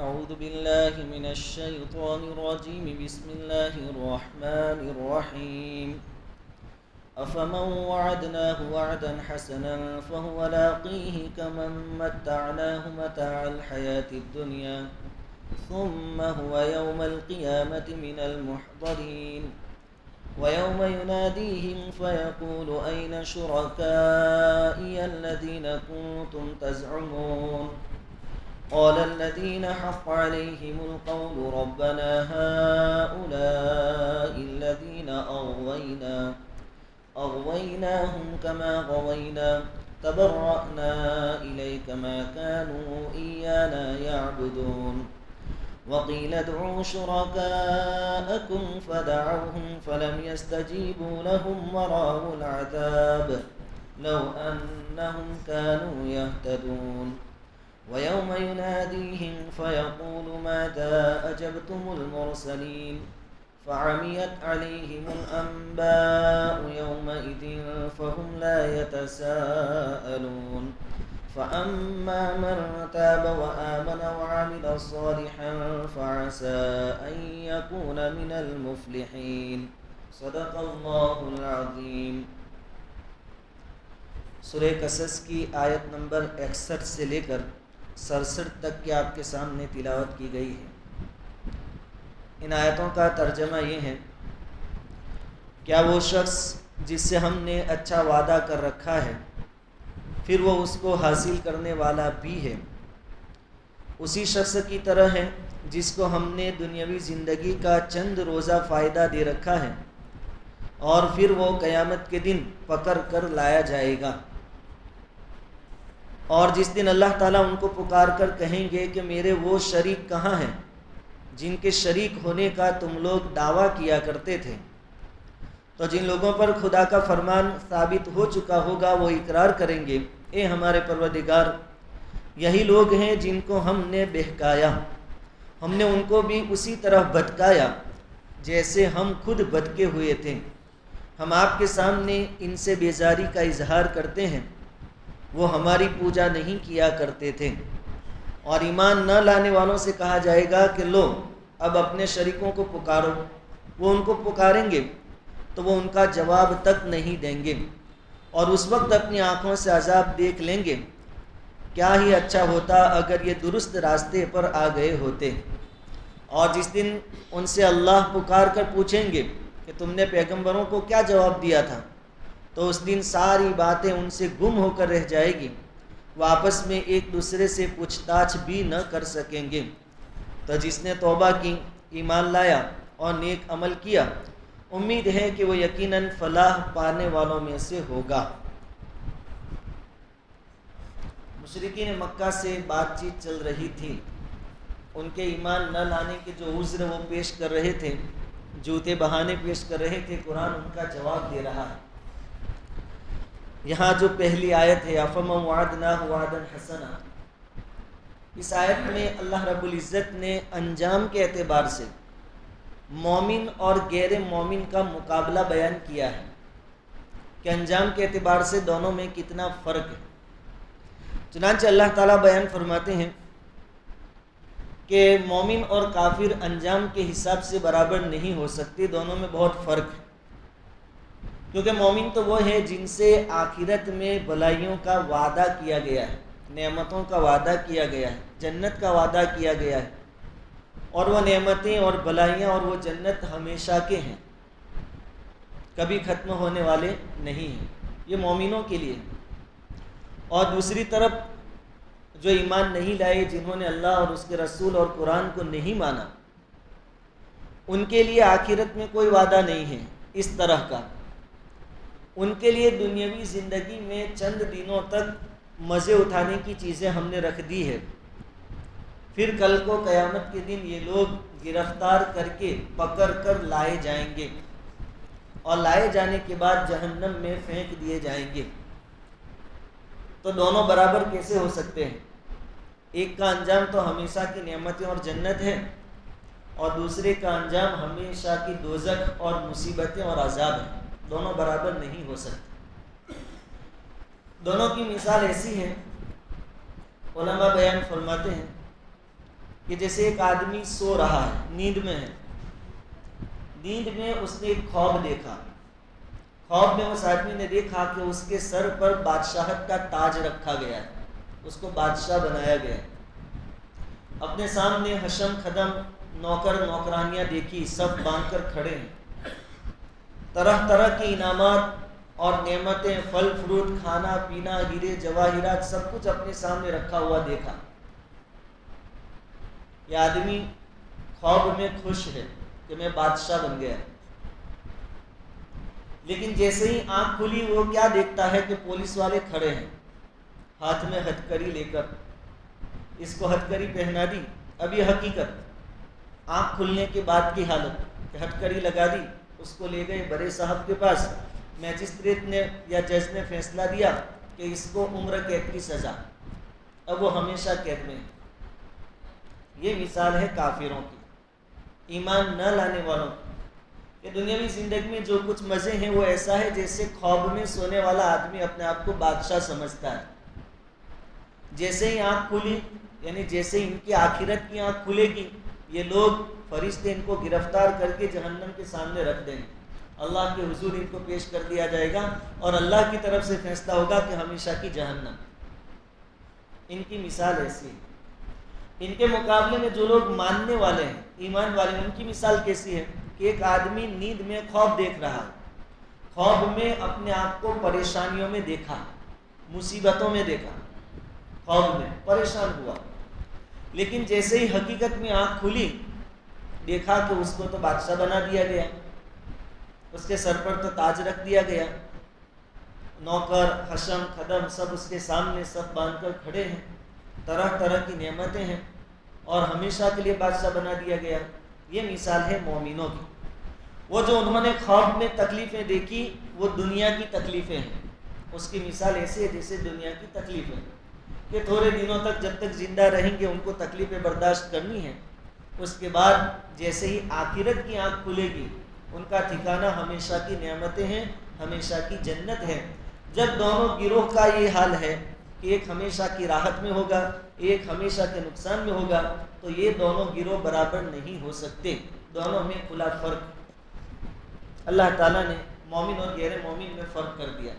أعوذ بالله من الشيطان الرجيم بسم الله الرحمن الرحيم أفمن وعدناه وعدا حسنا فهو لاقيه كمن متعناه متاع الحياة الدنيا ثم هو يوم القيامة من المحضرين ويوم يناديهم فيقول أين شركائي الذين كنتم تزعمون قال الذين حق عليهم القول ربنا هؤلاء الذين أغويناهم كما غوينا تبرأنا إليك ما كانوا إيانا يعبدون وقيل ادعوا شركاءكم فدعوهم فلم يستجيبوا لهم ورأوا العذاب لو أنهم كانوا يهتدون ويوم يناديهم فيقول ماذا أجبتم المرسلين فعميت عليهم الأنباء يومئذ فهم لا يتساءلون فأما من تاب وآمن وعمل صالحا فعسى أن يكون من المفلحين صدق اللہ العظیم۔ سورہ قصص کی آیت نمبر 61 سے لے کر 67 تک کی آپ کے سامنے تلاوت کی گئی ہے۔ ان آیتوں کا ترجمہ یہ ہے، کیا وہ شخص جس سے ہم نے اچھا وعدہ کر رکھا ہے پھر وہ اس کو حاصل کرنے والا بھی ہے، اسی شخص کی طرح ہے جس کو ہم نے دنیاوی زندگی کا چند روزہ فائدہ دے رکھا ہے اور پھر وہ قیامت کے دن پکڑ کر لایا جائے گا، اور جس دن اللہ تعالیٰ ان کو پکار کر کہیں گے کہ میرے وہ شریک کہاں ہیں جن کے شریک ہونے کا تم لوگ دعویٰ کیا کرتے تھے، تو جن لوگوں پر خدا کا فرمان ثابت ہو چکا ہوگا وہ اقرار کریں گے، اے ہمارے پروردگار، یہی لوگ ہیں جن کو ہم نے بہکایا، ہم نے ان کو بھی اسی طرح بھٹکایا جیسے ہم خود بھٹکے ہوئے تھے، ہم آپ کے سامنے ان سے بیزاری کا اظہار کرتے ہیں، وہ ہماری پوجا نہیں کیا کرتے تھے۔ اور ایمان نہ لانے والوں سے کہا جائے گا کہ لو اب اپنے شریکوں کو پکارو، وہ ان کو پکاریں گے تو وہ ان کا جواب تک نہیں دیں گے، اور اس وقت اپنی آنکھوں سے عذاب دیکھ لیں گے، کیا ہی اچھا ہوتا اگر یہ درست راستے پر آ گئے ہوتے۔ اور جس دن ان سے اللہ پکار کر پوچھیں گے کہ تم نے پیغمبروں کو کیا جواب دیا تھا، تو اس دن ساری باتیں ان سے گم ہو کر رہ جائے گی، وہ آپس میں ایک دوسرے سے پوچھ تاچھ بھی نہ کر سکیں گے۔ تو جس نے توبہ کی، ایمان لایا اور نیک عمل کیا، امید ہے کہ وہ یقیناً فلاح پانے والوں میں سے ہوگا۔ مشرکین مکہ سے بات چیت چل رہی تھی، ان کے ایمان نہ لانے کے جو عذر وہ پیش کر رہے تھے، جھوٹے بہانے پیش کر رہے تھے، قرآن ان کا جواب دے رہا ہے۔ یہاں جو پہلی آیت ہے افمن وعدناہ وعدا حسنا، اس آیت میں اللہ رب العزت نے انجام کے اعتبار سے مومن اور غیر مومن کا مقابلہ بیان کیا ہے کہ انجام کے اعتبار سے دونوں میں کتنا فرق ہے۔ چنانچہ اللہ تعالیٰ بیان فرماتے ہیں کہ مومن اور کافر انجام کے حساب سے برابر نہیں ہو سکتے، دونوں میں بہت فرق ہے، کیونکہ مومن تو وہ ہے جن سے آخرت میں بھلائیوں کا وعدہ کیا گیا ہے، نعمتوں کا وعدہ کیا گیا ہے، جنت کا وعدہ کیا گیا ہے، اور وہ نعمتیں اور بھلائیاں اور وہ جنت ہمیشہ کے ہیں، کبھی ختم ہونے والے نہیں ہیں، یہ مومنوں کے لیے۔ اور دوسری طرف جو ایمان نہیں لائے، جنہوں نے اللہ اور اس کے رسول اور قرآن کو نہیں مانا، ان کے لیے آخرت میں کوئی وعدہ نہیں ہے اس طرح کا۔ ان کے لیے دنیاوی زندگی میں چند دنوں تک مزے اٹھانے کی چیزیں ہم نے رکھ دی ہے، پھر کل کو قیامت کے دن یہ لوگ گرفتار کر کے پکڑ کر لائے جائیں گے، اور لائے جانے کے بعد جہنم میں پھینک دیے جائیں گے۔ تو دونوں برابر کیسے ہو سکتے ہیں؟ ایک کا انجام تو ہمیشہ کی نعمتیں اور جنت ہے، اور دوسرے کا انجام ہمیشہ کی دوزخ اور مصیبتیں اور عذاب ہیں، دونوں برابر نہیں ہو سکتے۔ دونوں کی مثال ایسی ہے، علماء بیان فرماتے ہیں کہ جیسے ایک آدمی سو رہا ہے، نیند میں ہے، نیند میں اس نے ایک خواب دیکھا، خواب میں اس آدمی نے دیکھا کہ اس کے سر پر بادشاہت کا تاج رکھا گیا ہے، اس کو بادشاہ بنایا گیا ہے، اپنے سامنے حشم خدم نوکر نوکرانیاں دیکھی، سب باندھ کر کھڑے ہیں، طرح طرح کے انعامات اور نعمتیں، پھل فروٹ، کھانا پینا، ہیرے جواہرات، سب کچھ اپنے سامنے رکھا ہوا دیکھا۔ یہ آدمی خواب میں خوش ہے کہ میں بادشاہ بن گیا، لیکن جیسے ہی آنکھ کھلی وہ کیا دیکھتا ہے کہ پولیس والے کھڑے ہیں، ہاتھ میں ہتھکڑی لے کر، اس کو ہتھکڑی پہنا دی۔ اب یہ حقیقت آنکھ کھلنے کے بعد کی حالت کہ ہتھکڑی لگا دی، اس کو لے گئے بڑے صاحب کے پاس، میجسٹریٹ نے یا جج نے فیصلہ دیا کہ اس کو عمر قید کی سزا، اب وہ ہمیشہ قید میں ہے۔ یہ مثال ہے کافروں کی، ایمان نہ لانے والوں کی، کہ دنیاوی زندگی میں جو کچھ مزے ہیں وہ ایسا ہے جیسے خواب میں سونے والا آدمی اپنے آپ کو بادشاہ سمجھتا ہے۔ جیسے ہی آنکھ کھلی، یعنی جیسے ان کی آخرت کی آنکھ کھلے گی، یہ لوگ فرشتے ان کو گرفتار کر کے جہنم کے سامنے رکھ دیں گے، اللہ کے حضور ان کو پیش کر دیا جائے گا اور اللہ کی طرف سے فیصلہ ہوگا کہ ہمیشہ کی جہنم۔ ان کی مثال ایسی ہے۔ ان کے مقابلے میں جو لوگ ماننے والے ہیں، ایمان والے ہیں، ان کی مثال کیسی ہے کہ ایک آدمی نیند میں خواب دیکھ رہا، خواب میں اپنے آپ کو پریشانیوں میں دیکھا، مصیبتوں میں دیکھا، خواب میں پریشان ہوا، لیکن جیسے ہی حقیقت میں آنکھ کھلی دیکھا کہ اس کو تو بادشاہ بنا دیا گیا، اس کے سر پر تو تاج رکھ دیا گیا، نوکر حشم خدم سب اس کے سامنے سب باندھ کر کھڑے ہیں، طرح طرح کی نعمتیں ہیں اور ہمیشہ کے لیے بادشاہ بنا دیا گیا۔ یہ مثال ہے مومنوں کی۔ وہ جو انہوں نے خواب میں تکلیفیں دیکھی وہ دنیا کی تکلیفیں ہیں، اس کی مثال ایسی ہے جیسے دنیا کی تکلیفیں کہ تھوڑے دنوں تک جب تک زندہ رہیں گے ان کو تکلیفیں برداشت کرنی ہیں، اس کے بعد جیسے ہی آخرت کی آنکھ کھلے گی ان کا ٹھکانہ ہمیشہ کی نعمتیں ہیں، ہمیشہ کی جنت ہے۔ جب دونوں گروہ کا یہ حال ہے کہ ایک ہمیشہ کی راحت میں ہوگا، ایک ہمیشہ کے نقصان میں ہوگا، تو یہ دونوں گروہ برابر نہیں ہو سکتے، دونوں میں کھلا فرق اللہ تعالیٰ نے مومن اور غیر مومن میں فرق کر دیا۔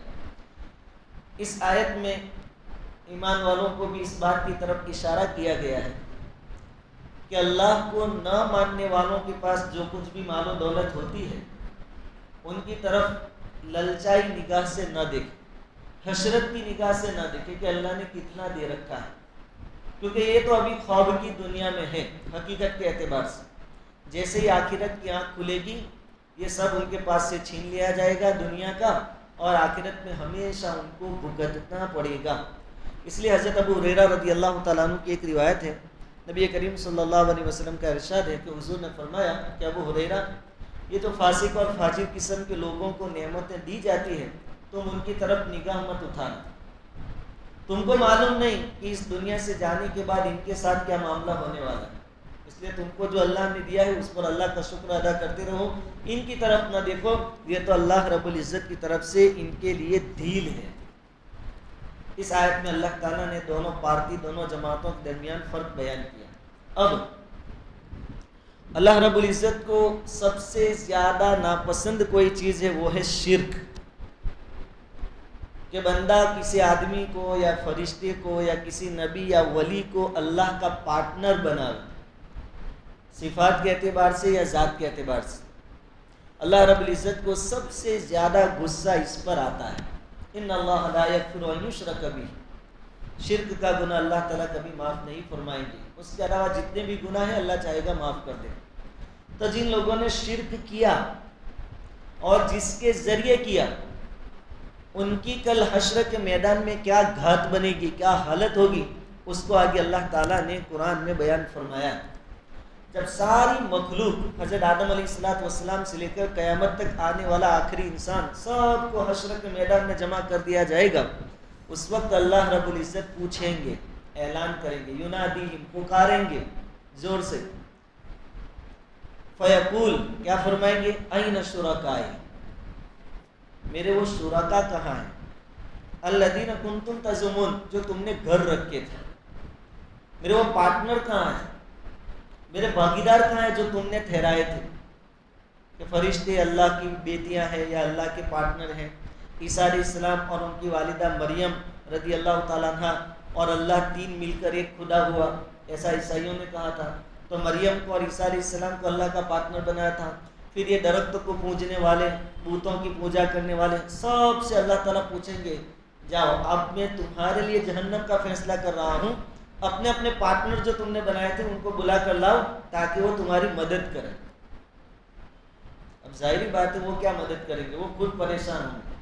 اس آیت میں ایمان والوں کو بھی اس بات کی طرف اشارہ کیا گیا ہے کہ اللہ کو نہ ماننے والوں کے پاس جو کچھ بھی مال و دولت ہوتی ہے ان کی طرف للچائی نگاہ سے نہ دیکھے، حسرت کی نگاہ سے نہ دیکھے کہ اللہ نے کتنا دے رکھا ہے، کیونکہ یہ تو ابھی خواب کی دنیا میں ہے۔ حقیقت کے اعتبار سے جیسے ہی آخرت کی آنکھ کھلے گی یہ سب ان کے پاس سے چھین لیا جائے گا دنیا کا، اور آخرت میں ہمیشہ ان کو بھگتنا پڑے گا۔ اس لیے حضرت ابو ہریرہ رضی اللہ تعالیٰ عنہ کی ایک روایت ہے، نبی کریم صلی اللہ علیہ وسلم کا ارشاد ہے کہ حضور نے فرمایا کہ ابو ہریرہ، یہ جو فاسق اور فاجر قسم کے لوگوں کو نعمتیں دی جاتی ہیں تم ان کی طرف نگاہ مت اٹھانا، تم کو معلوم نہیں کہ اس دنیا سے جانے کے بعد ان کے ساتھ کیا معاملہ ہونے والا ہے، اس لیے تم کو جو اللہ نے دیا ہے اس پر اللہ کا شکر ادا کرتے رہو، ان کی طرف نہ دیکھو، یہ تو اللہ رب العزت کی طرف سے ان کے لیے ڈھیل ہے۔ اس آیت میں اللہ تعالیٰ نے دونوں پارٹی، دونوں جماعتوں کے درمیان فرق بیان کیا۔ اب اللہ رب العزت کو سب سے زیادہ ناپسند کوئی چیز ہے، وہ ہے شرک، کہ بندہ کسی آدمی کو یا فرشتے کو یا کسی نبی یا ولی کو اللہ کا پارٹنر بنائے، صفات کے اعتبار سے یا ذات کے اعتبار سے۔ اللہ رب العزت کو سب سے زیادہ غصہ اس پر آتا ہے، ان اللہ لا یغفر ان یشرک بہ، شرک کا گناہ اللہ تعالیٰ کبھی معاف نہیں فرمائیں گے، اس کے علاوہ جتنے بھی گناہ ہیں اللہ چاہے گا معاف کر دے۔ تو جن لوگوں نے شرک کیا اور جس کے ذریعے کیا ان کی کل حشر کے میدان میں کیا گھات بنے گی، کیا حالت ہوگی، اس کو آگے اللہ تعالیٰ نے قرآن میں بیان فرمایا۔ جب ساری مخلوق حضرت آدم علیہ السلام سے لے کر قیامت تک آنے والا آخری انسان سب کو حشر کے میدان میں جمع کر دیا جائے گا، اس وقت اللہ رب العزت پوچھیں گے، اعلان کریں گے، ینادیہم، پکاریں گے زور سے، فیقول، کیا فرمائیں گے، این شرکائی، میرے وہ شرکا کہاں ہیں، الذین کنتم تزعمون، جو تم نے گھر رکھے تھے، میرے وہ پارٹنر کہاں ہیں، میرے بھاگیدار کہاں ہیں جو تم نے ٹھہرائے تھے کہ فرشتے اللہ کی بیٹیاں ہیں یا اللہ کے پارٹنر ہیں؟ عیسیٰ علیہ السلام اور ان کی والدہ مریم رضی اللہ تعالیٰ عنہ اور اللہ تین مل کر ایک خدا ہوا، ایسا عیسائیوں نے کہا تھا۔ تو مریم کو اور عیسیٰ علیہ السلام کو اللہ کا پارٹنر بنایا تھا۔ پھر یہ درخت کو پوجنے والے، بتوں کی پوجا کرنے والے، سب سے اللہ تعالیٰ پوچھیں گے جاؤ اب میں تمہارے لیے جہنم کا فیصلہ کر رہا ہوں، اپنے اپنے پارٹنر جو تم نے بنائے تھے ان کو بلا کر لاؤ تاکہ وہ تمہاری مدد کریں۔ اب ظاہری بات ہے وہ کیا مدد کریں گے، وہ خود پریشان ہوں گے۔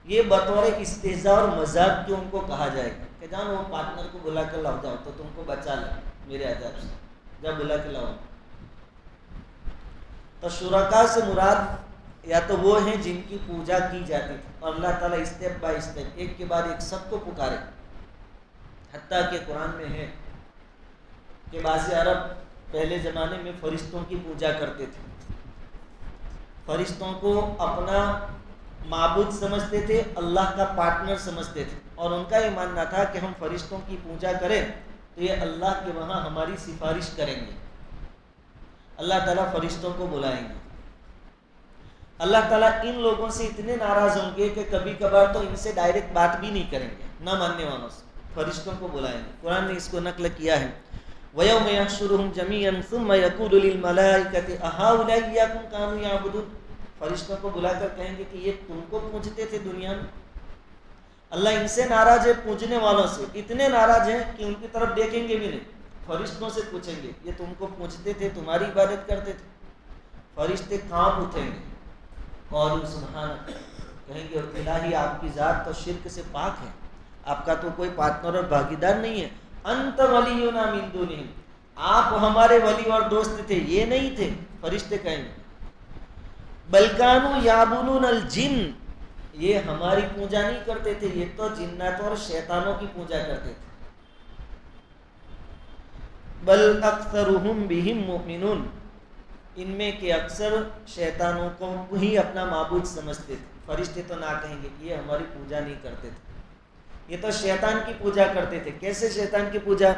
یہ بطور ایک استہزاء اور مذاق کیوں ان کو کہا جائے گا کہ جان وہ پارٹنر کو بلا کر لاؤ، جاؤ تو تم کو بچا لے میرے عذاب سے، جب بلا کے لاؤ۔ تو شرکاء سے مراد یا تو وہ ہیں جن کی پوجا کی جاتی تھی، اور اللہ تعالیٰ اسٹیپ بائی اسٹیپ ایک کے بعد ایک سب کو پکارے۔ حتیٰ کہ قرآن میں ہے کہ بعض عرب پہلے زمانے میں فرشتوں کی پوجا کرتے تھے، فرشتوں کو اپنا معبود سمجھتے تھے، اللہ کا پارٹنر سمجھتے تھے، اور ان کا یہ ماننا تھا کہ ہم فرشتوں کی پوجا کریں تو یہ اللہ کے وہاں ہماری سفارش کریں گے، اللہ تعالیٰ فرشتوں کو بلائیں گے۔ اللہ تعالیٰ ان لوگوں سے اتنے ناراض ہوں گے کہ کبھی کبھار تو ان سے ڈائریکٹ بات بھی نہیں کریں گے، نہ ماننے والوں سے فرشتوں کو بلائیں گے۔ قرآن نے اس کو نقل کیا ہے، وَيَوْمَ يَحْشُرُهُمْ جَمِيعًا ثُمَّ يَقُولُ لِلْمَلَائِكَةِ أَهَٰؤُلَاءِ إِيَّاكُمْ كَانُوا يَعْبُدُونَ۔ فرشتوں کو بلا کر کہیں گے کہ یہ تم کو پوجتے تھے دنیا میں۔ اللہ ان سے ناراض ہے، پوجنے والوں سے اتنے ناراض ہیں کہ ان کی طرف دیکھیں گے بھی نہیں، فرشتوں سے پوچھیں گے یہ تم کو پوجتے تھے، تمہاری عبادت کرتے تھے؟ فرشتے کانپ اٹھیں گے اور سبحانک کہیں گے الہی آپ کی ذات تو شرک سے پاک ہے، آپ کا تو کوئی پارٹنر اور بھاگیدار نہیں ہے۔ انت ولینا من دونہم، آپ ہمارے ولی اور دوست تھے، یہ نہیں تھے۔ فرشتے کہیں گے بل کانوا یعبدون الجن، یہ ہماری پوجا نہیں کرتے تھے، یہ تو جنات اور شیطانوں کی پوجا کرتے تھے۔ بل اکثرهم بهم مؤمنون، ان میں کے اکثر شیطانوں کو ہی اپنا معبود سمجھتے تھے۔ فرشتے تو نہ کہیں گے کہ یہ ہماری پوجا نہیں کرتے تھے، یہ تو شیطان کی پوجا کرتے تھے۔ کیسے شیطان کی پوجا؟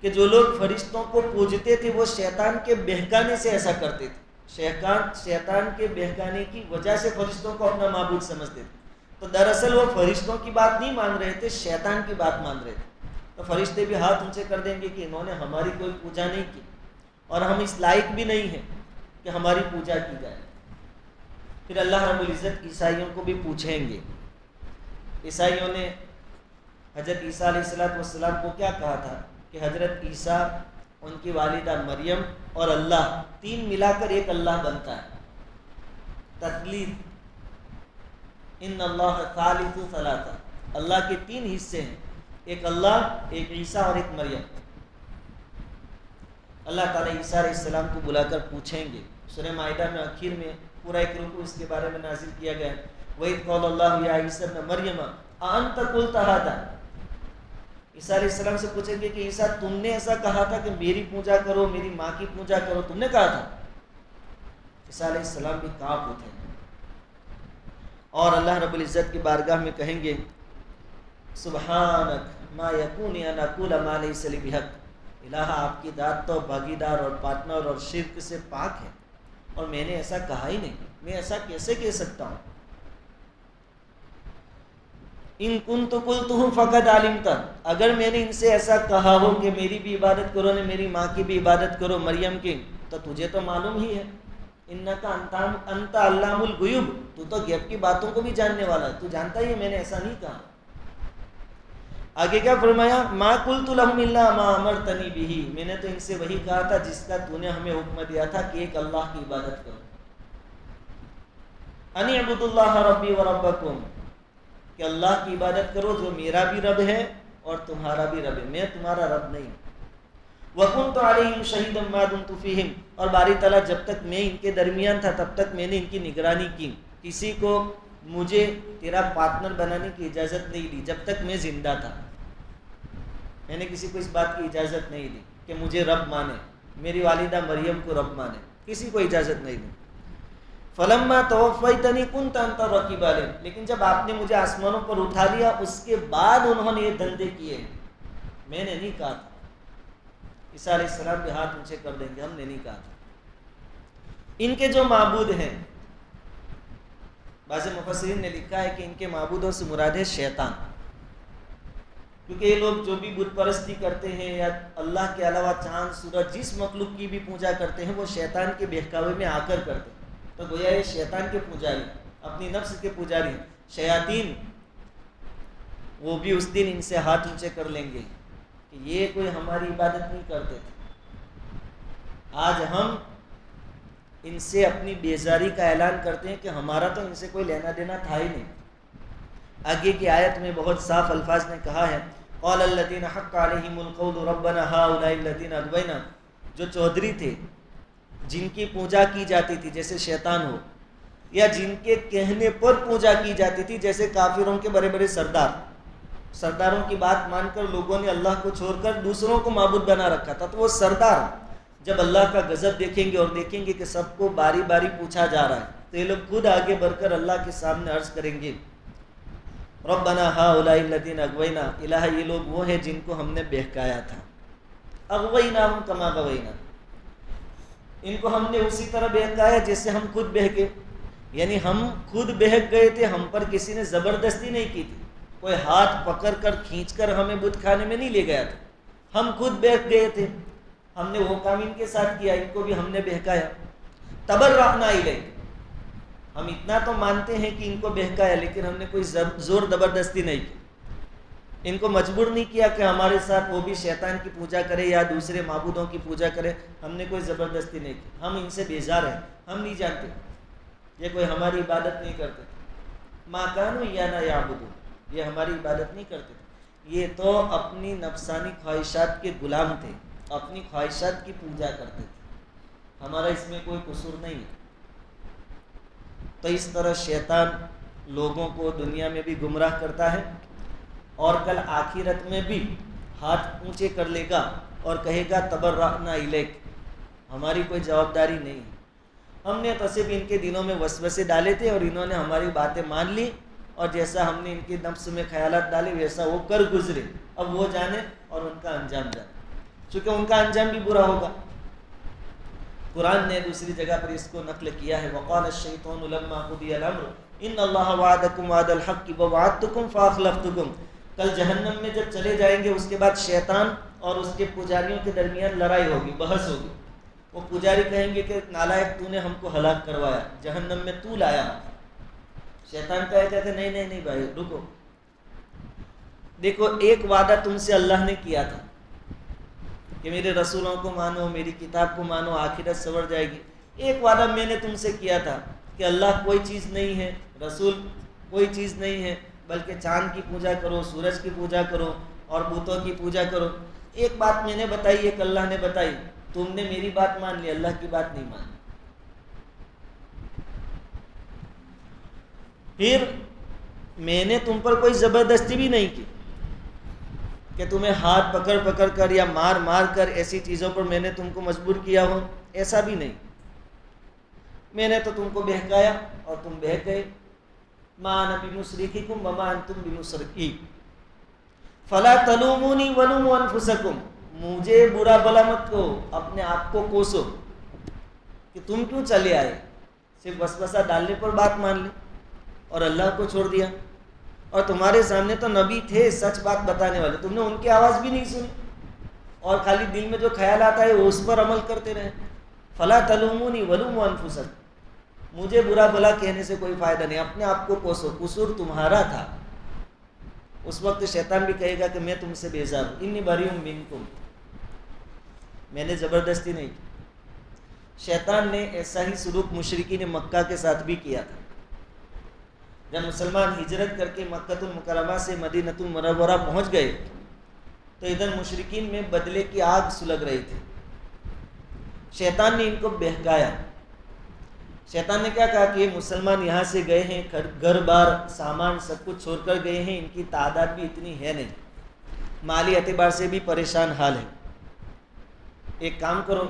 کہ جو لوگ فرشتوں کو پوجتے تھے وہ شیطان کے بہکانے سے ایسا کرتے تھے، شیطان کے بہکانے کی وجہ سے فرشتوں کو اپنا معبود سمجھتے تھے۔ تو دراصل وہ فرشتوں کی بات نہیں مان رہے تھے، شیطان کی بات مان رہے تھے۔ تو فرشتے بھی ہاتھ ان سے کر دیں گے کہ انہوں نے ہماری کوئی پوجا نہیں کی اور ہم اس لائق بھی نہیں ہیں کہ ہماری پوجا کی جائے۔ پھر اللہ رب العزت عیسائیوں کو بھی پوچھیں گے۔ عیسائیوں نے حضرت عیسیٰ علیہ السلام کو کیا کہا تھا کہ حضرت عیسیٰ، ان کی والدہ مریم اور اللہ تین ملا کر ایک اللہ بنتا ہے۔ تثلیث، ان اللہ ثالث ثلاثہ، اللہ کے تین حصے ہیں، ایک اللہ، ایک عیسیٰ اور ایک مریم۔ اللہ تعالیٰ عیسیٰ علیہ السلام کو بلا کر پوچھیں گے۔ سورہ مائدہ میں آخر میں پورا ایک رکوع اس کے بارے میں نازل کیا گیا ہے، وَإِذْ قَالَ اللَّهُ يَا عِيسَى ابْنَ مَرْيَمَ أَأَنْتَ قُلْتَ هَٰذَا۔ عیسیٰ علیہ السلام سے پوچھیں گے کہ عیسیٰ تم نے ایسا کہا تھا کہ میری پوجا کرو، میری ماں کی پوجا کرو، تم نے کہا تھا؟ عیسیٰ علیہ السلام بھی کانپ اٹھے اور اللہ رب العزت کی بارگاہ میں کہیں گے سبحانک ما یکون ان اقول ما لیس لی بحق، الہ آپ کی ذات تو بھاگیدار اور پارٹنر اور شرک سے پاک ہے، اور میں نے ایسا کہا ہی نہیں، میں ایسا کیسے کہہ سکتا ہوں؟ ان کنت قلتہ فقد علمت، اگر میں نے ان سے ایسا کہا ہو کہ میری بھی عبادت کرو نے میری ماں کی بھی عبادت کرو، مریم کی، تو تجھے تو معلوم ہی ہے، انکا انت علام الغیوب، تو تو غیب کی باتوں کو بھی جاننے والا ہے، تو جانتا ہی ہے میں نے ایسا نہیں کہا۔ آگے کیا فرمایا؟ ما قلت لهم الا ما امرتنی به، میں نے تو ان سے وہی کہا تھا جس کا تو نے ہمیں حکم دیا تھا کہ ایک اللہ کی عبادت کرو، ان اعبدوا اللہ ربی وربکم، کہ اللہ کی عبادت کرو جو میرا بھی رب ہے اور تمہارا بھی رب ہے، میں تمہارا رب نہیں۔ وَكُنْتُ عَلَيْهِمْ شَهِيدًا مَا دُمْتُ فِيهِمْ، اور باری تعالیٰ جب تک میں ان کے درمیان تھا تب تک میں نے ان کی نگرانی کی، کسی کو مجھے تیرا پارٹنر بنانے کی اجازت نہیں دی جب تک میں زندہ تھا، میں نے کسی کو اس بات کی اجازت نہیں دی کہ مجھے رب مانے، میری والدہ مریم کو رب مانے، کسی کو اجازت نہیں دی۔ فلما توفیتنی کنت انت الرقیب علیہم، لیکن جب آپ نے مجھے آسمانوں پر اٹھا لیا اس کے بعد انہوں نے یہ دھندے کیے، میں نے نہیں کہا تھا۔ عیسیٰ علیہ السلام بھی ہاتھ اونچے کر دیں گے، ہم نے نہیں کہا تھا۔ ان کے جو معبود ہیں، بعض مفسرین نے لکھا ہے کہ ان کے معبودوں سے مراد ہے شیطان، کیونکہ یہ لوگ جو بھی بت پرستی کرتے ہیں یا اللہ کے علاوہ چاند سورج جس مخلوق کی بھی پوجا کرتے ہیں وہ شیطان کے بہکاوے میں آ کر کرتے ہیں، تو گویا یہ شیطان کے پجاری، اپنی نفس کے پجاری ہیں۔ شیاطین وہ بھی اس دن ان سے ہاتھ اونچے کر لیں گے کہ یہ کوئی ہماری عبادت نہیں کرتے تھے، آج ہم ان سے اپنی بیزاری کا اعلان کرتے ہیں کہ ہمارا تو ان سے کوئی لینا دینا تھا ہی نہیں۔ آگے کی آیت میں بہت صاف الفاظ نے کہا ہے، قال الذین حق علیہم القول ربنا هؤلاء الذین اغوینا، جو چودھری تھے جن کی پوجا کی جاتی تھی جیسے شیطان ہو، یا جن کے کہنے پر پوجا کی جاتی تھی جیسے کافروں کے بڑے بڑے سرداروں کی بات مان کر لوگوں نے اللہ کو چھوڑ کر دوسروں کو معبود بنا رکھا تھا، تو وہ سردار جب اللہ کا غضب دیکھیں گے اور دیکھیں گے کہ سب کو باری باری پوچھا جا رہا ہے، تو یہ لوگ خود آگے بڑھ کر اللہ کے سامنے عرض کریں گے، ربنا هؤلاء الذین اغوینا، الہ یہ لوگ وہ ہیں جن کو ہم نے بہکایا تھا، اغویناہم کما غوینا، ان کو ہم نے اسی طرح بہکایا جیسے ہم خود بہکے، یعنی ہم خود بہک گئے تھے، ہم پر کسی نے زبردستی نہیں کی تھی، کوئی ہاتھ پکڑ کر کھینچ کر ہمیں بت کھانے میں نہیں لے گیا تھا، ہم خود بہک گئے تھے، ہم نے وہ کام ان کے ساتھ کیا، ان کو بھی ہم نے بہکایا۔ تبرأنا الیک، ہم اتنا تو مانتے ہیں کہ ان کو بہکایا، لیکن ہم نے کوئی زور زبردستی نہیں کی، ان کو مجبور نہیں کیا کہ ہمارے ساتھ وہ بھی شیطان کی پوجا کرے یا دوسرے معبودوں کی پوجا کرے، ہم نے کوئی زبردستی نہیں کی، ہم ان سے بیزار ہیں، ہم نہیں جانتے یہ کوئی ہماری عبادت نہیں کرتے تھے، ما کانوا ایانا یعبدون، یہ ہماری عبادت نہیں کرتے تھے، یہ تو اپنی نفسانی خواہشات کے غلام تھے، اپنی خواہشات کی پوجا کرتے تھے، ہمارا اس میں کوئی قصور نہیں ہے۔ تو اس طرح شیطان لوگوں کو دنیا میں بھی گمراہ کرتا ہے اور کل آخرت میں بھی ہاتھ اونچے کر لے گا اور کہے گا تبرأنا الیک، ہماری کوئی جوابداری نہیں ہے، ہم نے تو صرف ان کے دلوں میں وسوسے ڈالے تھے اور انہوں نے ہماری باتیں مان لی، اور جیسا ہم نے ان کے نفس میں خیالات ڈالے ویسا وہ کر گزرے، اب وہ جانے اور ان کا انجام جانے، چونکہ ان کا انجام بھی برا ہوگا۔ قرآن نے دوسری جگہ پر اس کو نقل کیا ہے، وقال الشیطان لما قضی الامر ان اللہ وعدکم وعد الحق ووعدتکم فاخلفتکم، کل جہنم میں جب چلے جائیں گے اس کے بعد شیطان اور اس کے پجاریوں کے درمیان لڑائی ہوگی، بحث ہوگی، وہ پجاری کہیں گے کہ نالائق تو نے ہم کو ہلاک کروایا، جہنم میں تو لایا، شیطان کہتے تھے نہیں نہیں نہیں بھائی رکو، دیکھو ایک وعدہ تم سے اللہ نے کیا تھا کہ میرے رسولوں کو مانو، میری کتاب کو مانو، آخرت سنور جائے گی، ایک وعدہ میں نے تم سے کیا تھا کہ اللہ کوئی چیز نہیں ہے، رسول کوئی چیز نہیں ہے، بلکہ چاند کی پوجا کرو، سورج کی پوجا کرو اور بتوں کی پوجا کرو، ایک بات میں نے بتائی، ایک اللہ نے بتائی، تم نے میری بات مان لی، اللہ کی بات نہیں مانی۔ پھر میں نے تم پر کوئی زبردستی بھی نہیں کی کہ تمہیں ہاتھ پکڑ پکڑ کر یا مار مار کر ایسی چیزوں پر میں نے تم کو مجبور کیا ہو، ایسا بھی نہیں، میں نے تو تم کو بہکایا اور تم بہک گئے، ما انا بمصرخکم وما انتم بمصرخی فلا تلومونی ولوموا انفسکم، مجھے برا بلا مت کہو، اپنے آپ کو کوسو کہ تم کیوں چلے آئے، صرف وسوسہ ڈالنے پر بات مان لی اور اللہ کو چھوڑ دیا، اور تمہارے سامنے تو نبی تھے سچ بات بتانے والے، تم نے ان کی آواز بھی نہیں سنی اور خالی دل میں جو خیال آتا ہے اس پر عمل کرتے رہے۔ فلا تلومونی ولوموا انفسکم، مجھے برا بھلا کہنے سے کوئی فائدہ نہیں، اپنے آپ کو کوسو، قصور تمہارا تھا۔ اس وقت شیطان بھی کہے گا کہ میں تم سے بیزار ہوں، انی بریء منکم، میں نے زبردستی نہیں کی۔ شیطان نے ایسا ہی سلوک مشرکین مکہ کے ساتھ بھی کیا تھا۔ جب مسلمان ہجرت کر کے مکہ المکرمہ سے مدینہ المنورہ پہنچ گئے تو ادھر مشرکین میں بدلے کی آگ سلگ رہی تھی، شیطان نے ان کو بہکایا۔ شیطان نے کیا کہا کہ یہ مسلمان یہاں سے گئے ہیں، گھر بار سامان سب کچھ چھوڑ کر گئے ہیں، ان کی تعداد بھی اتنی ہے نہیں، مالی اعتبار سے بھی پریشان حال ہے، ایک کام کرو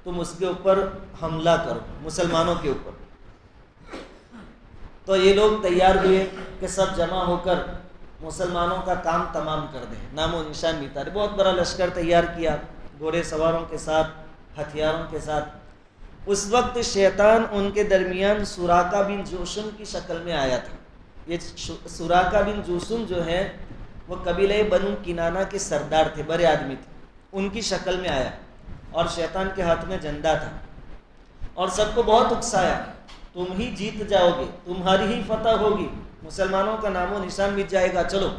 تم اس کے اوپر حملہ کرو، مسلمانوں کے اوپر۔ تو یہ لوگ تیار ہوئے کہ سب جمع ہو کر مسلمانوں کا کام تمام کر دیں، نام و نشان مٹا دیں، بہت بڑا لشکر تیار کیا، گھوڑے سواروں کے ساتھ، ہتھیاروں کے ساتھ. اس وقت شیطان ان کے درمیان سراقہ بن جوشم کی شکل میں آیا تھا. یہ سراقہ بن جوشم جو ہے وہ قبیلہ بنو کنانہ کے سردار تھے، بڑے آدمی تھے. ان کی شکل میں آیا اور شیطان کے ہاتھ میں جنڈا تھا اور سب کو بہت اکسایا، تم ہی جیت جاؤ گے، تمہاری ہی فتح ہوگی، مسلمانوں کا نام و نشان مٹ جائے گا، چلو.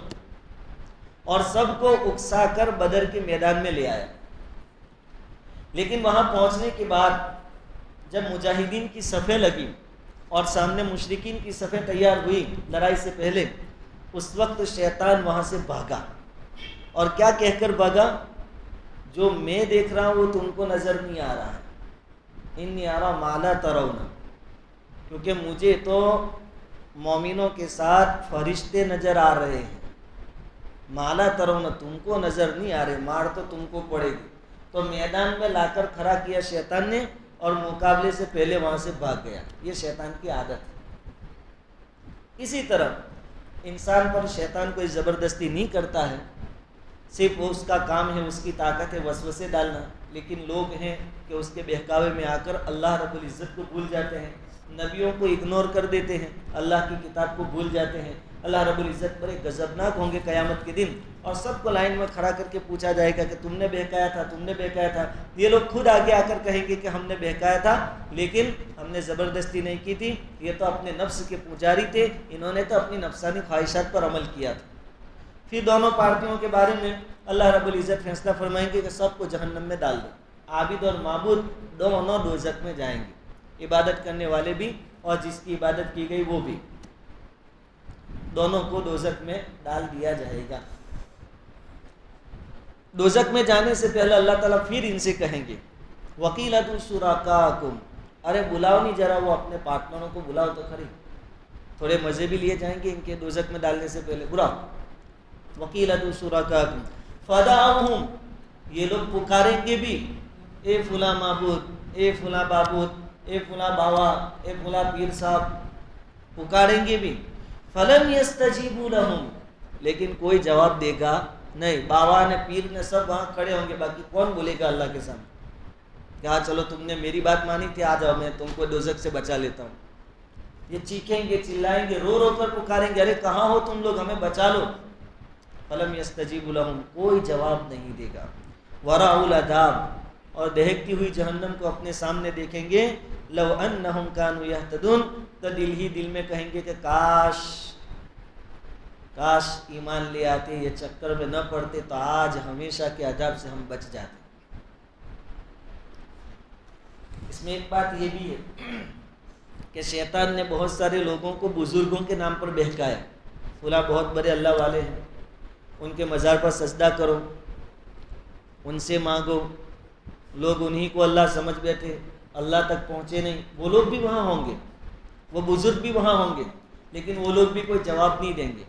اور سب کو اکسا کر بدر کے میدان میں لے آیا. لیکن وہاں پہنچنے کے بعد جب مجاہدین کی صفیں لگی اور سامنے مشرکین کی صفیں تیار ہوئی لڑائی سے پہلے، اس وقت شیطان وہاں سے بھاگا. اور کیا کہہ کر بھاگا؟ جو میں دیکھ رہا ہوں وہ تم کو نظر نہیں آ رہا ہے. انی ارا ما لا ترون، کیونکہ مجھے تو مومنوں کے ساتھ فرشتے نظر آ رہے ہیں. ما لا ترون، تم کو نظر نہیں آ رہے، مار تو تم کو پڑے گی. تو میدان میں لا کر کھڑا کیا شیطان نے اور مقابلے سے پہلے وہاں سے بھاگ گیا. یہ شیطان کی عادت ہے. اسی طرح انسان پر شیطان کوئی زبردستی نہیں کرتا ہے، صرف اس کا کام ہے، اس کی طاقت ہے وسوسے ڈالنا. لیکن لوگ ہیں کہ اس کے بہکاوے میں آ کر اللہ رب العزت کو بھول جاتے ہیں، نبیوں کو اگنور کر دیتے ہیں، اللہ کی کتاب کو بھول جاتے ہیں. اللہ رب العزت پر ایک غضبناک ہوں گے قیامت کے دن، اور سب کو لائن میں کھڑا کر کے پوچھا جائے گا کہ تم نے بہکایا تھا، تم نے بہکایا تھا. یہ لوگ خود آگے آ کر کہیں گے کہ ہم نے بہکایا تھا، لیکن ہم نے زبردستی نہیں کی تھی، یہ تو اپنے نفس کے پجاری تھے، انہوں نے تو اپنی نفسانی خواہشات پر عمل کیا تھا. پھر دونوں پارٹیوں کے بارے میں اللہ رب العزت فیصلہ فرمائیں گے کہ سب کو جہنم میں ڈال دو. عابد اور معبود دونوں دوزخ میں جائیں گے، عبادت کرنے والے بھی اور جس کی عبادت کی گئی وہ بھی، دونوں کو دوزخ میں ڈال دیا جائے گا. دوزخ میں جانے سے پہلے اللہ تعالیٰ پھر ان سے کہیں گے وَقِيلَ ادْعُوا شُرَكَاءَكُمْ، ارے بلاؤ نہیں ذرا وہ اپنے پارٹنروں کو بلاؤ تو کھڑی، تھوڑے مزے بھی لیے جائیں گے ان کے دوزخ میں ڈالنے سے پہلے. بلاؤ. وَقِيلَ ادْعُوا شُرَكَاءَكُمْ فَدَعَوْهُمْ، یہ لوگ پکاریں گے بھی، اے فلاں معبود، اے فلاں معبود، اے فلاں باوا، اے فلاں پیر صاحب، پکاریں گے بھی. فَلَمْ يَسْتَجِيبُوا لَهُمْ، لیکن کوئی جواب دے گا نہیں. باوا نے، پیر نے، سب وہاں کھڑے ہوں گے، باقی کون بولے گا اللہ کے سامنے کہ ہاں چلو تم نے میری بات مانی تھی، آ جاؤ میں تم کو دوزخ سے بچا لیتا ہوں. یہ چیخیں گے، چلائیں گے، رو رو کر پکاریں گے، ارے کہاں ہو تم لوگ، ہمیں بچا لو. فَلَمْ يَسْتَجِيبُوا لَهُمْ، کوئی جواب نہیں دے گا. وَرَأَوُا الْعَذَابَ، اور دہکتی ہوئی جہنم کو اپنے سامنے دیکھیں گے. لَوْ أَنَّهُمْ كَانُوا يَهْتَدُونَ، تو دل ہی دل میں کہیں گے کہ کاش ایمان لے آتے، یہ چکر میں نہ پڑتے تو آج ہمیشہ کے عذاب سے ہم بچ جاتے. اس میں ایک بات یہ بھی ہے کہ شیطان نے بہت سارے لوگوں کو بزرگوں کے نام پر بہکایا. فلاں بہت بڑے اللہ والے ہیں، ان کے مزار پر سجدہ کرو، ان سے مانگو. لوگ انہی کو اللہ سمجھ بیٹھے، اللہ تک پہنچے نہیں. وہ لوگ بھی وہاں ہوں گے، وہ بزرگ بھی وہاں ہوں گے، لیکن وہ لوگ بھی کوئی جواب نہیں دیں گے.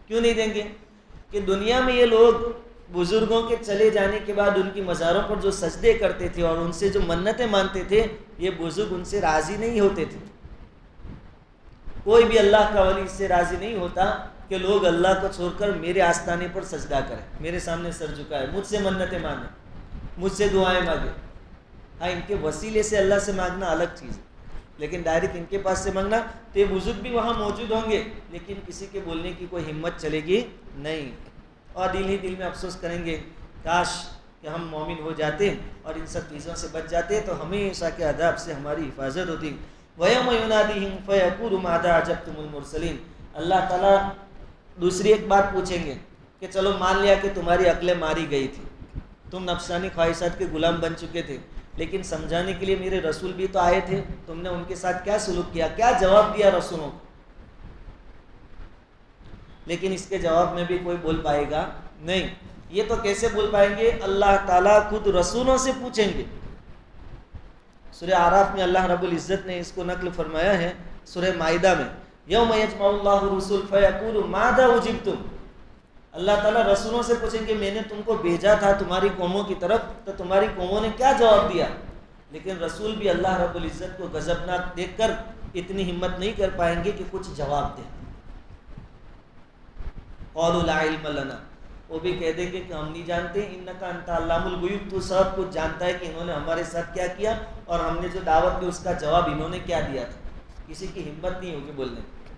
کیوں نہیں دیں گے؟ کہ دنیا میں یہ لوگ بزرگوں کے چلے جانے کے بعد ان کی مزاروں پر جو سجدے کرتے تھے اور ان سے جو منتیں مانتے تھے، یہ بزرگ ان سے راضی نہیں ہوتے تھے. کوئی بھی اللہ کا ولی اس سے راضی نہیں ہوتا کہ لوگ اللہ کو چھوڑ کر میرے آستانے پر سجدہ کریں، میرے سامنے سر جھکائے، مجھ سے منتیں مانیں، مجھ سے دعائیں مانگیں. ہاں ان کے وسیلے سے اللہ سے مانگنا الگ چیز ہے، لیکن ڈائریکٹ ان کے پاس سے مانگنا، تو یہ بزرگ بھی وہاں موجود ہوں گے لیکن کسی کے بولنے کی کوئی ہمت چلے گی نہیں. اور دل ہی دل میں افسوس کریں گے کاش کہ ہم مومن ہو جاتے اور ان سب چیزوں سے بچ جاتے تو ہمیشہ کے عذاب سے ہماری حفاظت ہوتی. وَيَوْمَ يُنَادِيهِمْ فَيَقُولُ مَاذَا أَجَبْتُمُ الْمُرْسَلِينَ، اللہ تعالیٰ دوسری ایک بات پوچھیں گے کہ چلو مان لیا کہ تمہاری عقلیں ماری گئی تھی، تم نفسانی خواہشات کے غلام بن چکے تھے، لیکن سمجھانے کے لیے میرے رسول بھی تو آئے تھے، تم نے ان کے ساتھ کیا سلوک کیا، کیا جواب دیا رسولوں کو؟ لیکن اس کے جواب میں بھی کوئی بول پائے گا نہیں. یہ تو کیسے بول پائیں گے؟ اللہ تعالیٰ خود رسولوں سے پوچھیں گے. سورہ اعراف میں اللہ رب العزت نے اس کو نقل فرمایا ہے. سورہ مائدہ میں یوم یجمع اللہ الرسل فیقول ماذا اجبتم، اللہ تعالیٰ رسولوں سے پوچھیں کہ میں نے تم کو بھیجا تھا تمہاری قوموں کی طرف، تو تمہاری قوموں نے کیا جواب دیا؟ لیکن رسول بھی اللہ رب العزت کو غضبناک دیکھ کر اتنی ہمت نہیں کر پائیں گے کہ کچھ جواب دیں. قالوا لا علم لنا، وہ بھی کہہ دیں گے کہ ہم نہیں جانتے، انکا انت علام الغیوب، تو سب کچھ جانتا ہے کہ انہوں نے ہمارے ساتھ کیا کیا اور ہم نے جو دعوت دی اس کا جواب انہوں نے کیا دیا تھا۔ کسی کی ہمت نہیں ہوگی بولنے کی۔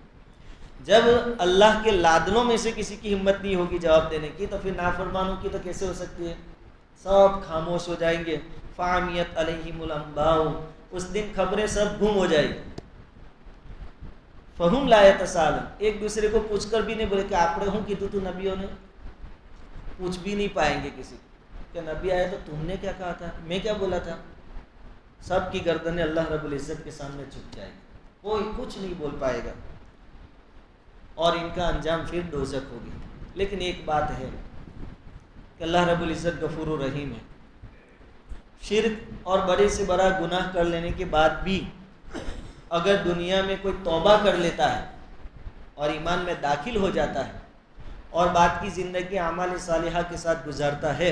جب اللہ کے لادنوں میں سے کسی کی ہمت نہیں ہوگی جواب دینے کی، تو پھر نافرمانوں کی تو کیسے ہو سکتی ہے؟ سب خاموش ہو جائیں گے۔ فعمیت علیہم الانباء، اس دن خبریں سب گم ہو جائیں گی۔ فہم لا یتساءلون، ایک دوسرے کو پوچھ کر بھی نہیں بولے کہ آپ ہوں کہ تو نبیوں نے پوچھ بھی نہیں پائیں گے کسی کہ نبی آئے تو تم نے کیا کہا تھا، میں کیا بولا تھا۔ سب کی گردنیں اللہ رب العزت کے سامنے جھک جائیں گی، کوئی کچھ نہیں بول پائے گا، اور ان کا انجام پھر دوزخ ہوگی۔ لیکن ایک بات ہے کہ اللہ رب العزت غفور و رحیم ہے۔ شرک اور بڑے سے بڑا گناہ کر لینے کے بعد بھی اگر دنیا میں کوئی توبہ کر لیتا ہے اور ایمان میں داخل ہو جاتا ہے اور بعد کی زندگی اعمال صالحہ کے ساتھ گزارتا ہے،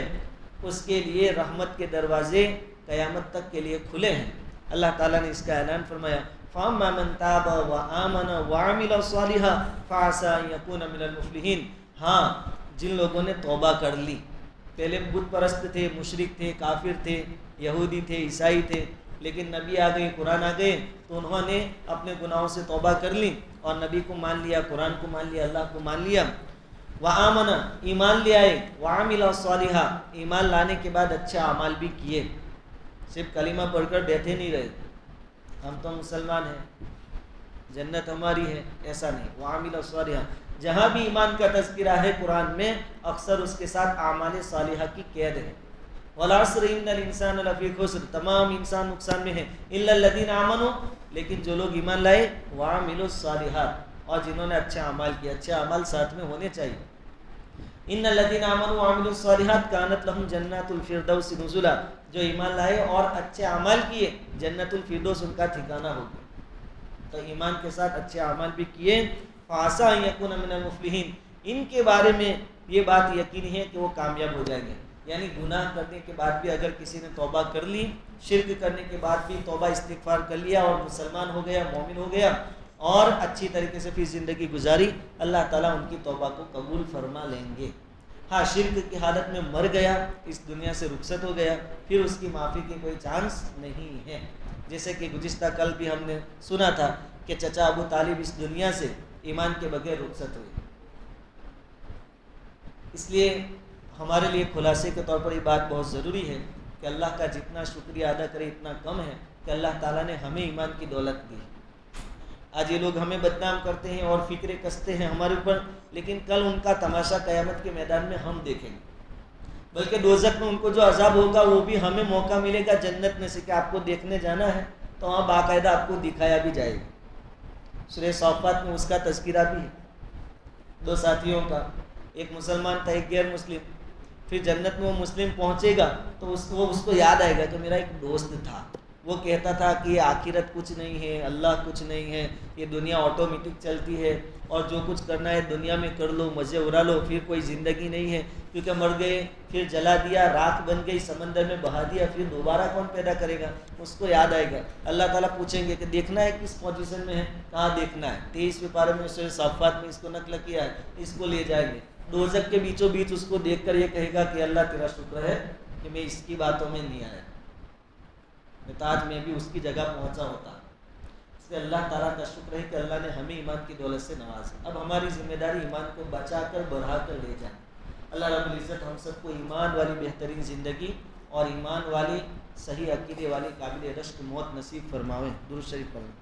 اس کے لیے رحمت کے دروازے قیامت تک کے لیے کھلے ہیں۔ اللہ تعالیٰ نے اس کا اعلان فرمایا، فَأَمَّا مَن تَابَ وَآمَنَ وَعَمِلَ صَالِحًا فَعَسَىٰ أَن يَكُونَ مِنَ الْمُفْلِحِينَ۔ ہاں، جن لوگوں نے توبہ کر لی، پہلے بت پرست تھے، مشرک تھے، کافر تھے، یہودی تھے، عیسائی تھے، لیکن نبی آ گئے، قرآن آ گئے، تو انہوں نے اپنے گناہوں سے توبہ کر لی اور نبی کو مان لیا، قرآن کو مان لیا، اللہ کو مان لیا۔ وآمن، ایمان لے آئے، وعمل صالحا، ایمان لانے کے بعد اچھے اعمال بھی کیے، صرف کلمہ پڑھ کر بیٹھے نہیں رہے ہم تو مسلمان ہیں جنت ہماری ہے، ایسا نہیں۔ وعمل صالحا، جہاں بھی ایمان کا تذکرہ ہے قرآن میں، اکثر اس کے ساتھ اعمال صالحہ کی قید ہے۔ والعصر ان الانسان لفی خسر، تمام انسان نقصان میں ہے، الا الذین آمنوا، لیکن جو لوگ ایمان لائے، وعملوا الصالحات، اور جنہوں نے اچھے اعمال کیے، اچھے اعمال ساتھ میں ہونے چاہیے۔ ان الذین آمنوا وعملوا الصالحات کانت لهم جنات الفردوس نزلا، جو ایمان لائے اور اچھے اعمال کیے، جنت الفردوس ان کا ٹھکانہ ہوگا۔ تو ایمان کے ساتھ اچھے اعمال بھی کیے، فعسیٰ ان یکون من المفلحین، ان کے بارے میں یہ بات یقینی ہے کہ وہ کامیاب ہو جائیں گے۔ یعنی گناہ کرنے کے بعد بھی اگر کسی نے توبہ کر لی، شرک کرنے کے بعد بھی توبہ استغفار کر لیا اور مسلمان ہو گیا، مومن ہو گیا، اور اچھی طریقے سے پھر زندگی گزاری، اللہ تعالیٰ ان کی توبہ کو قبول فرما لیں گے۔ ہاں، شرک کی حالت میں مر گیا، اس دنیا سے رخصت ہو گیا، پھر اس کی معافی کی کوئی چانس نہیں ہے۔ جیسے کہ گزشتہ کل بھی ہم نے سنا تھا کہ چچا ابو طالب اس دنیا سے ایمان کے بغیر رخصت ہوئے۔ اس لیے ہمارے لیے خلاصے کے طور پر یہ بات بہت ضروری ہے کہ اللہ کا جتنا شکریہ ادا کرے اتنا کم ہے کہ اللہ تعالیٰ نے ہمیں ایمان کی دولت دی۔ آج یہ لوگ ہمیں بدنام کرتے ہیں اور فکریں کستے ہیں ہمارے اوپر، لیکن کل ان کا تماشا قیامت کے میدان میں ہم دیکھیں گے، بلکہ دوزخ میں ان کو جو عذاب ہوگا وہ بھی ہمیں موقع ملے گا جنت میں سے کہ آپ کو دیکھنے جانا ہے، تو وہاں باقاعدہ آپ کو دکھایا بھی جائے گا۔ سورہ صافات میں اس کا تذکرہ بھی ہے، دو ساتھیوں کا، ایک مسلمان تھا ایک غیر مسلم۔ پھر جنت میں وہ مسلم پہنچے گا تو اس کو یاد آئے گا کہ میرا ایک دوست تھا، وہ کہتا تھا کہ یہ آخرت کچھ نہیں ہے، اللہ کچھ نہیں ہے، یہ دنیا آٹومیٹک چلتی ہے اور جو کچھ کرنا ہے دنیا میں کر لو، مزے اڑا لو، پھر کوئی زندگی نہیں ہے، کیونکہ مر گئے، پھر جلا دیا، راکھ بن گئی، سمندر میں بہا دیا، پھر دوبارہ کون پیدا کرے گا؟ اس کو یاد آئے گا۔ اللہ تعالیٰ پوچھیں گے کہ دیکھنا ہے کس پوزیشن میں ہے، کہاں دیکھنا ہے؟ 23ویں پارے میں سورہ صافات میں اس کو نقل کیا ہے، اس کو لے جائیں گے دوزخ کے بیچوں بیچ، اس کو دیکھ کر یہ کہے گا کہ اللہ تیرا شکر ہے کہ میں اس کی باتوں میں نہیں آیا، تاج میں بھی اس کی جگہ پہنچا ہوتا۔ اس لیے اللہ تعالیٰ کا شکر ہے کہ اللہ نے ہمیں ایمان کی دولت سے نوازا۔ اب ہماری ذمہ داری ایمان کو بچا کر بڑھا کر لے جائیں۔ اللہ رب العزت ہم سب کو ایمان والی بہترین زندگی اور ایمان والی صحیح عقیدے والی قابل رشک موت نصیب فرماویں۔ درود شریف پڑھیں۔